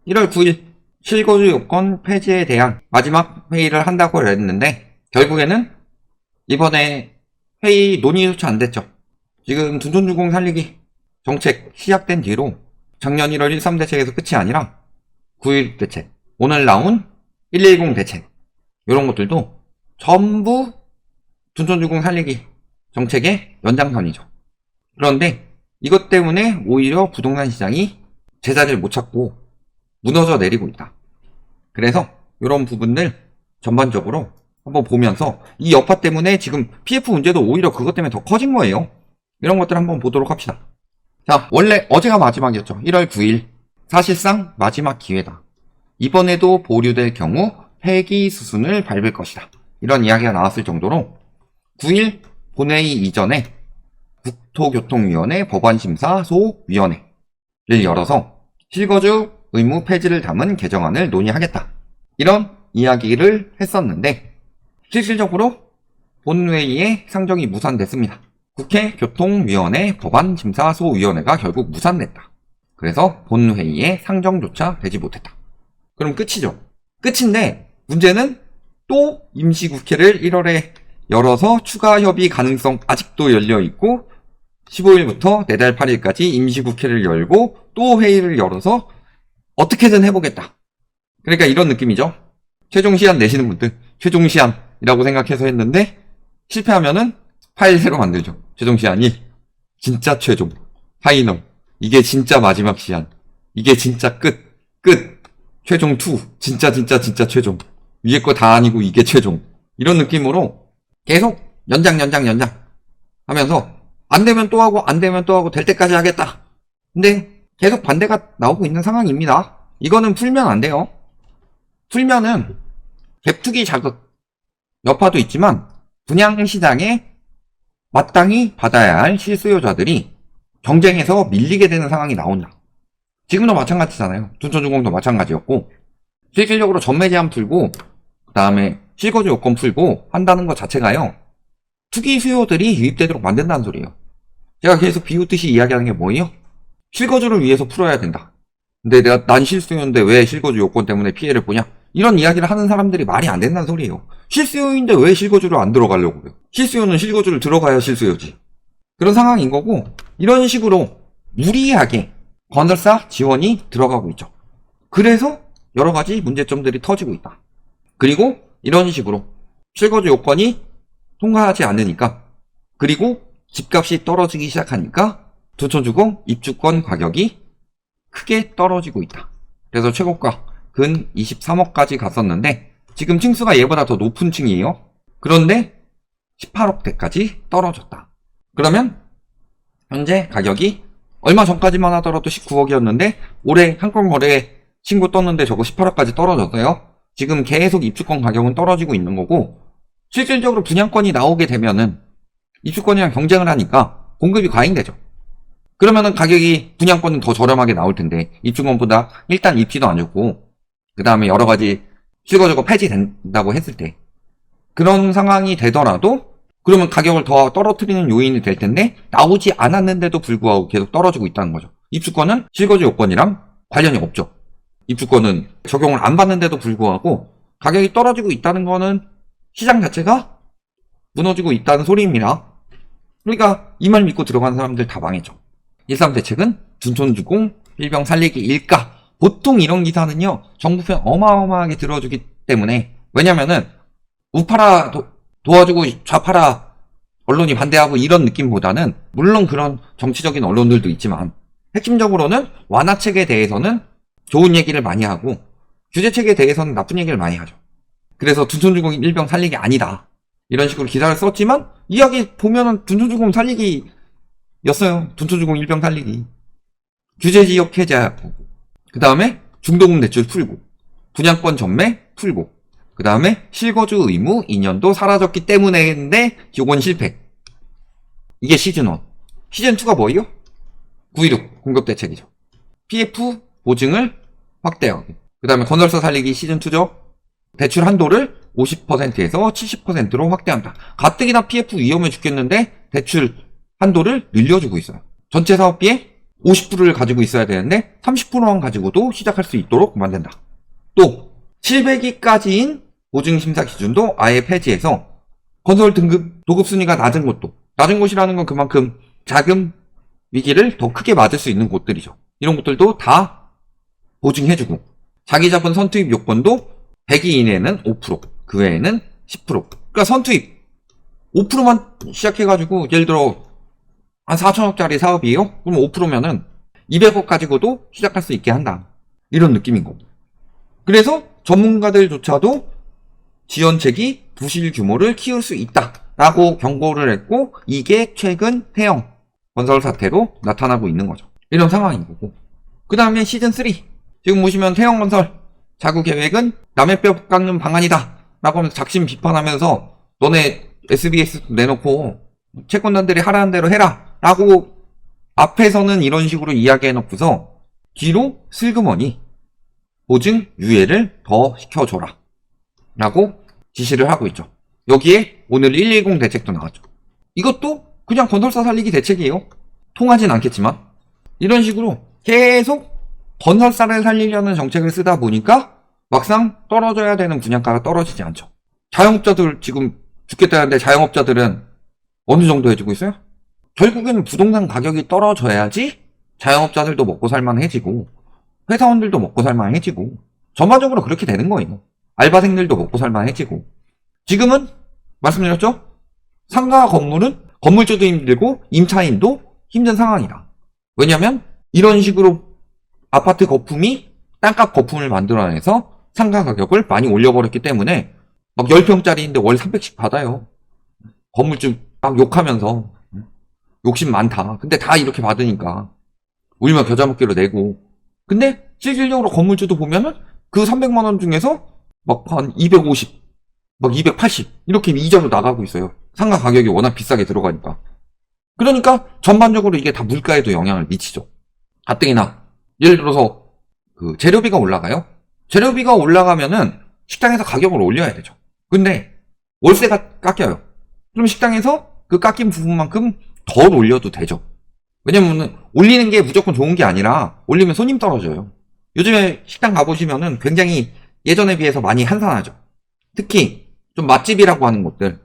1월 9일 실거주 요건 폐지에 대한 마지막 회의를 한다고 했는데 결국에는 이번에 회의 논의조차 안 됐죠. 지금 둔촌주공 살리기 정책 시작된 뒤로 작년 1월 13 대책에서 끝이 아니라 9.16 대책, 오늘 나온 110 대책 이런 것들도 전부 둔촌주공 살리기 정책의 연장선이죠. 그런데 이것 때문에 오히려 부동산 시장이 제자리를 못 찾고 무너져 내리고 있다. 그래서 이런 부분들 전반적으로 한번 보면서 이 여파 때문에 지금 PF 문제도 오히려 그것 때문에 더 커진 거예요. 이런 것들 한번 보도록 합시다. 자, 원래 어제가 마지막이었죠. 1월 9일. 사실상 마지막 기회다. 이번에도 보류될 경우 폐기 수순을 밟을 것이다. 이런 이야기가 나왔을 정도로 9일 본회의 이전에 국토교통위원회 법안심사소위원회를 열어서 실거주 의무 폐지를 담은 개정안을 논의하겠다. 이런 이야기를 했었는데 실질적으로 본회의의 상정이 무산됐습니다. 국회 교통위원회 법안심사소위원회가 결국 무산됐다. 그래서 본회의에 상정조차 되지 못했다. 그럼 끝이죠. 끝인데 문제는 또 임시국회를 1월에 열어서 추가 협의 가능성 아직도 열려있고 15일부터 내달 8일까지 임시국회를 열고 또 회의를 열어서 어떻게든 해보겠다. 그러니까 이런 느낌이죠. 최종 시한 내시는 분들 최종 시한이라고 생각해서 했는데 실패하면은 파일 새로 만들죠. 최종 시한이 진짜 최종 파이널, 이게 진짜 마지막 시한, 이게 진짜 끝 최종 2 진짜 최종, 위에 거 다 아니고 이게 최종, 이런 느낌으로 계속 연장 하면서 안 되면 또 하고 안 되면 또 하고 될 때까지 하겠다. 근데 계속 반대가 나오고 있는 상황입니다. 이거는 풀면 안 돼요. 풀면은 갭투기 자극 여파도 있지만 분양시장에 마땅히 받아야 할 실수요자들이 경쟁에서 밀리게 되는 상황이 나온다. 지금도 마찬가지잖아요. 둔촌주공도 마찬가지였고 실질적으로 전매 제한 풀고 그 다음에 실거주 요건 풀고 한다는 것 자체가요, 투기 수요들이 유입되도록 만든다는 소리예요. 제가 계속 비웃듯이 이야기하는 게 뭐예요? 실거주를 위해서 풀어야 된다. 근데 난 실수요인데 왜 실거주 요건 때문에 피해를 보냐? 이런 이야기를 하는 사람들이 말이 안 된다는 소리예요. 실수요인데 왜 실거주를 안 들어가려고 그래요? 실수요는 실거주를 들어가야 실수요지. 그런 상황인 거고, 이런 식으로 무리하게 건설사 지원이 들어가고 있죠. 그래서 여러 가지 문제점들이 터지고 있다. 그리고 이런 식으로 실거주 요건이 통과하지 않으니까, 그리고 집값이 떨어지기 시작하니까 둔촌주공 입주권 가격이 크게 떨어지고 있다. 그래서 최고가 근 23억까지 갔었는데 지금 층수가 얘보다 더 높은 층이에요. 그런데 18억대까지 떨어졌다. 그러면 현재 가격이 얼마 전까지만 하더라도 19억이었는데 올해 한 건 거래 신고 떴는데 저거 18억까지 떨어졌어요. 지금 계속 입주권 가격은 떨어지고 있는 거고, 실질적으로 분양권이 나오게 되면은 입주권이랑 경쟁을 하니까 공급이 과잉되죠. 그러면은 가격이 분양권은 더 저렴하게 나올 텐데 입주권보다 일단 입지도 안 좋고 그 다음에 여러 가지 실거주가 폐지된다고 했을 때 그런 상황이 되더라도 그러면 가격을 더 떨어뜨리는 요인이 될 텐데 나오지 않았는데도 불구하고 계속 떨어지고 있다는 거죠. 입주권은 실거주 요건이랑 관련이 없죠. 입주권은 적용을 안 받는데도 불구하고 가격이 떨어지고 있다는 거는 시장 자체가 무너지고 있다는 소리입니다. 그러니까 이 말 믿고 들어가는 사람들 다 망했죠. 13 대책은 둔촌주공 일병 살리기 일까? 보통 이런 기사는요, 정부편 어마어마하게 들어주기 때문에, 왜냐면은 우파라 도와주고 좌파라 언론이 반대하고 이런 느낌보다는, 물론 그런 정치적인 언론들도 있지만 핵심적으로는 완화책에 대해서는 좋은 얘기를 많이 하고 규제책에 대해서는 나쁜 얘기를 많이 하죠. 그래서 둔촌주공 일병 살리기 아니다, 이런 식으로 기사를 썼지만 이야기 보면은 둔촌주공 살리기 였어요. 둔촌주공 일병 살리기. 규제지역 해제하고, 그 다음에 중도금 대출 풀고, 분양권 전매 풀고, 그 다음에 실거주 의무 2년도 사라졌기 때문에인데 요건 실패. 이게 시즌1. 시즌2가 뭐예요? 9.16 공급대책이죠. PF 보증을 확대하고, 그 다음에 건설사 살리기 시즌2죠. 대출 한도를 50%에서 70%로 확대한다. 가뜩이나 PF 위험해 죽겠는데 대출 한도를 늘려주고 있어요. 전체 사업비의 50%를 가지고 있어야 되는데 30%만 가지고도 시작할 수 있도록 만든다. 또 700위까지인 보증심사 기준도 아예 폐지해서 건설 등급 도급 순위가 낮은 곳도, 낮은 곳이라는 건 그만큼 자금 위기를 더 크게 맞을 수 있는 곳들이죠. 이런 곳들도 다 보증해주고, 자기 자본 선투입 요건도 100위 이내는 5%, 그 외에는 10%. 그러니까 선투입 5%만 시작해가지고 예를 들어 한 4천억짜리 사업이에요? 그럼 5%면은 200억 가지고도 시작할 수 있게 한다. 이런 느낌인 거고. 그래서 전문가들조차도 지원책이 부실 규모를 키울 수 있다라고 경고를 했고, 이게 최근 태영 건설 사태로 나타나고 있는 거죠. 이런 상황인 거고. 그 다음에 시즌3. 지금 보시면 태영 건설 자구 계획은 남의 뼈 깎는 방안이다 라고 하면서 작심 비판하면서 너네 SBS 내놓고 채권단들이 하라는 대로 해라 라고 앞에서는 이런 식으로 이야기해놓고서 뒤로 슬그머니 보증 유예를 더 시켜줘라 라고 지시를 하고 있죠. 여기에 오늘 110 대책도 나왔죠. 이것도 그냥 건설사 살리기 대책이에요. 통하진 않겠지만 이런 식으로 계속 건설사를 살리려는 정책을 쓰다 보니까 막상 떨어져야 되는 분양가가 떨어지지 않죠. 자영업자들 지금 죽겠다는데 자영업자들은 어느 정도 해주고 있어요? 결국에는 부동산 가격이 떨어져야지 자영업자들도 먹고 살만해지고 회사원들도 먹고 살만해지고 전반적으로 그렇게 되는 거예요. 알바생들도 먹고 살만해지고. 지금은 말씀드렸죠? 상가 건물은 건물주도 힘들고 임차인도 힘든 상황이다. 왜냐면 이런 식으로 아파트 거품이 땅값 거품을 만들어내서 상가 가격을 많이 올려버렸기 때문에 막 10평짜리인데 월 300씩 받아요. 건물주 막 욕하면서 욕심 많다. 근데 다 이렇게 받으니까 울며 겨자 먹기로 내고. 근데 실질적으로 건물주도 보면은 그 300만 원 중에서 막 한 250, 막 280 이렇게 이자로 나가고 있어요. 상가 가격이 워낙 비싸게 들어가니까. 그러니까 전반적으로 이게 다 물가에도 영향을 미치죠. 가뜩이나 예를 들어서 그 재료비가 올라가요. 재료비가 올라가면은 식당에서 가격을 올려야 되죠. 근데 월세가 깎여요. 그럼 식당에서 그 깎인 부분만큼 덜 올려도 되죠. 왜냐면 올리는 게 무조건 좋은 게 아니라 올리면 손님 떨어져요. 요즘에 식당 가보시면은 굉장히 예전에 비해서 많이 한산하죠. 특히 좀 맛집이라고 하는 곳들,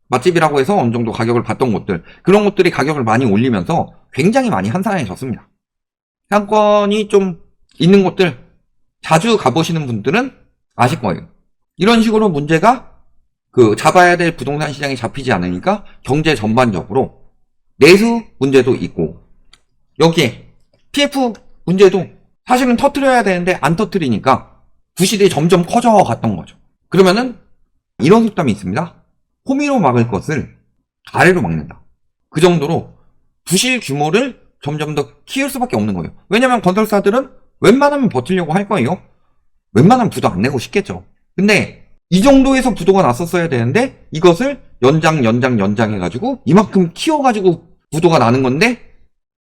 맛집이라고 해서 어느 정도 가격을 받던 곳들, 그런 곳들이 가격을 많이 올리면서 굉장히 많이 한산해졌습니다. 상권이 좀 있는 곳들 자주 가보시는 분들은 아실 거예요. 이런 식으로 문제가 그 잡아야 될 부동산 시장이 잡히지 않으니까 경제 전반적으로 내수 문제도 있고, 여기에 PF 문제도 사실은 터트려야 되는데 안 터트리니까 부실이 점점 커져갔던 거죠. 그러면은 이런 속담이 있습니다. 호미로 막을 것을 가래로 막는다. 그 정도로 부실 규모를 점점 더 키울 수밖에 없는 거예요. 왜냐면 건설사들은 웬만하면 버티려고 할 거예요. 웬만하면 부도 안 내고 싶겠죠. 근데 이 정도에서 부도가 났었어야 되는데 이것을 연장 해가지고 이만큼 키워가지고 부도가 나는 건데,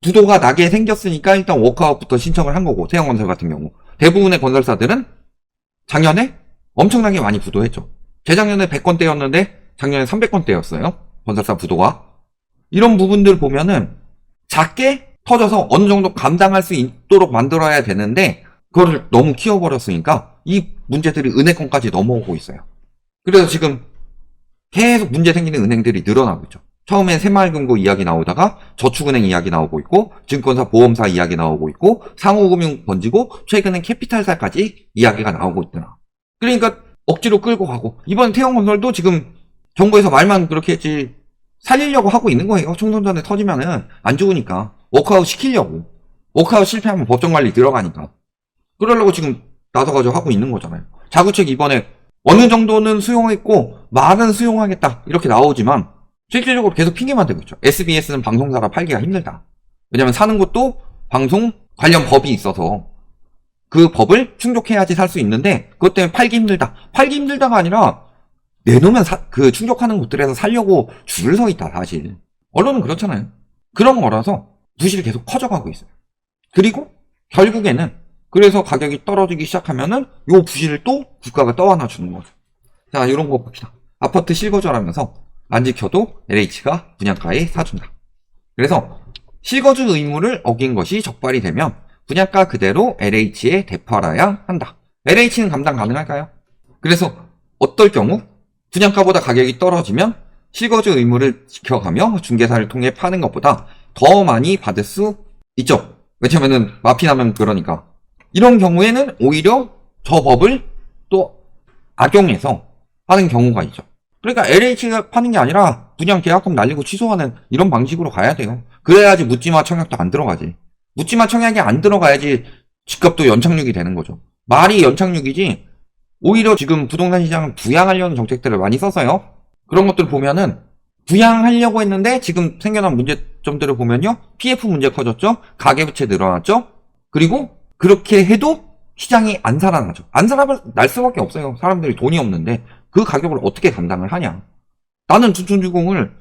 부도가 나게 생겼으니까 일단 워크아웃부터 신청을 한 거고, 태영건설 같은 경우 대부분의 건설사들은 작년에 엄청나게 많이 부도했죠. 재작년에 100건대였는데 작년에 300건대였어요. 건설사 부도가. 이런 부분들 보면은 작게 터져서 어느 정도 감당할 수 있도록 만들어야 되는데 그거를 너무 키워버렸으니까 이 문제들이 은행권까지 넘어오고 있어요. 그래서 지금 계속 문제 생기는 은행들이 늘어나고 있죠. 처음엔 새마을금고 이야기 나오다가 저축은행 이야기 나오고 있고, 증권사 보험사 이야기 나오고 있고, 상호금융 번지고, 최근엔 캐피탈사까지 이야기가 나오고 있더라. 그러니까 억지로 끌고 가고, 이번 태영건설도 지금 정부에서 말만 그렇게 했지 살리려고 하고 있는 거예요. 총선전에 터지면은 안 좋으니까 워크아웃 시키려고. 워크아웃 실패하면 법정관리 들어가니까 그러려고 지금 나서가지고 하고 있는 거잖아요. 자구책 이번에 어느 정도는 수용했고 말은 수용하겠다 이렇게 나오지만 실질적으로 계속 핑계만 대고 있죠. SBS는 방송사가 팔기가 힘들다. 왜냐면 사는 곳도 방송 관련 법이 있어서 그 법을 충족해야지 살 수 있는데 그것 때문에 팔기 힘들다. 팔기 힘들다가 아니라 내놓으면 그 충족하는 곳들에서 살려고 줄을 서 있다. 사실 언론은 그렇잖아요. 그런 거라서 부실이 계속 커져가고 있어요. 그리고 결국에는 그래서 가격이 떨어지기 시작하면은 요 부실을 또 국가가 떠안아 주는 거죠. 자, 이런 거 봅시다. 아파트 실거주하면서 안 지켜도 LH가 분양가에 사준다. 그래서 실거주 의무를 어긴 것이 적발이 되면 분양가 그대로 LH에 되팔아야 한다. LH는 감당 가능할까요? 그래서 어떨 경우 분양가보다 가격이 떨어지면 실거주 의무를 지켜가며 중개사를 통해 파는 것보다 더 많이 받을 수 있죠. 왜냐면은 마피나면 그러니까. 이런 경우에는 오히려 저 법을 또 악용해서 하는 경우가 있죠. 그러니까 LH가 파는 게 아니라 분양 계약금 날리고 취소하는 이런 방식으로 가야 돼요. 그래야지 묻지마 청약도 안 들어가지. 묻지마 청약이 안 들어가야지 집값도 연착륙이 되는 거죠. 말이 연착륙이지 오히려 지금 부동산 시장은 부양하려는 정책들을 많이 써서요. 그런 것들 보면은 부양하려고 했는데 지금 생겨난 문제점들을 보면요. PF 문제 커졌죠. 가계부채 늘어났죠. 그리고 그렇게 해도 시장이 안 살아나죠. 안 살아날 수밖에 없어요. 사람들이 돈이 없는데 그 가격을 어떻게 감당을 하냐. 나는 둔촌주공을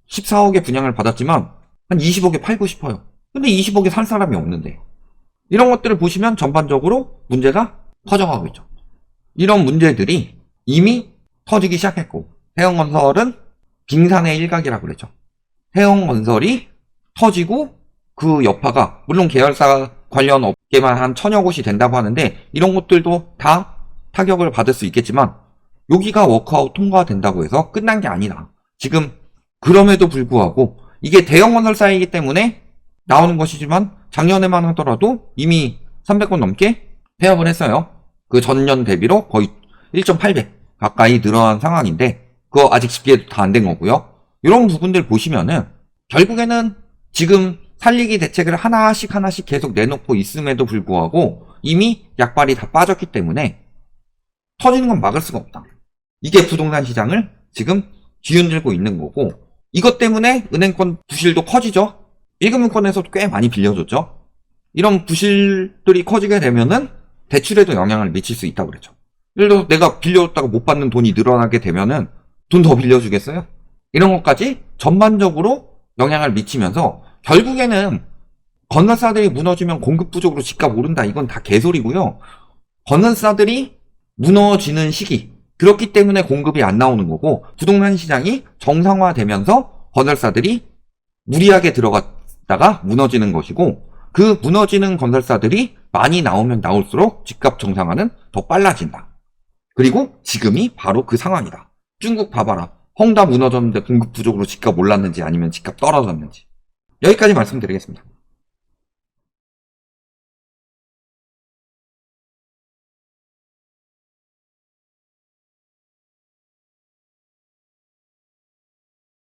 14억에 분양을 받았지만 한 20억에 팔고 싶어요. 근데 20억에 살 사람이 없는데. 이런 것들을 보시면 전반적으로 문제가 커져가고 있죠. 이런 문제들이 이미 터지기 시작했고 태형건설은 빙산의 일각이라고 그랬죠. 태형건설이 터지고 그 여파가 물론 계열사 관련 업계만 한 1000여 곳이 된다고 하는데 이런 곳들도 다 타격을 받을 수 있겠지만 여기가 워크아웃 통과된다고 해서 끝난 게 아니다. 지금 그럼에도 불구하고 이게 대형 건설사이기 때문에 나오는 것이지만 작년에만 하더라도 이미 300건 넘게 폐업을 했어요. 그 전년 대비로 거의 1.8배 가까이 늘어난 상황인데 그거 아직 집계도 다 안 된 거고요. 이런 부분들 보시면은 결국에는 지금 살리기 대책을 하나씩 계속 내놓고 있음에도 불구하고 이미 약발이 다 빠졌기 때문에 터지는 건 막을 수가 없다. 이게 부동산 시장을 지금 뒤흔들고 있는 거고 이것 때문에 은행권 부실도 커지죠. 1금융권에서도 꽤 많이 빌려줬죠. 이런 부실들이 커지게 되면은 대출에도 영향을 미칠 수 있다고 그랬죠. 예를 들어서 내가 빌려줬다가 못 받는 돈이 늘어나게 되면은 돈 더 빌려주겠어요? 이런 것까지 전반적으로 영향을 미치면서 결국에는 건설사들이 무너지면 공급 부족으로 집값 오른다. 이건 다 개소리고요. 건설사들이 무너지는 시기 그렇기 때문에 공급이 안 나오는 거고 부동산 시장이 정상화되면서 건설사들이 무리하게 들어갔다가 무너지는 것이고 그 무너지는 건설사들이 많이 나오면 나올수록 집값 정상화는 더 빨라진다. 그리고 지금이 바로 그 상황이다. 중국 봐봐라. 헝다 무너졌는데 공급 부족으로 집값 올랐는지 아니면 집값 떨어졌는지. 여기까지 말씀드리겠습니다.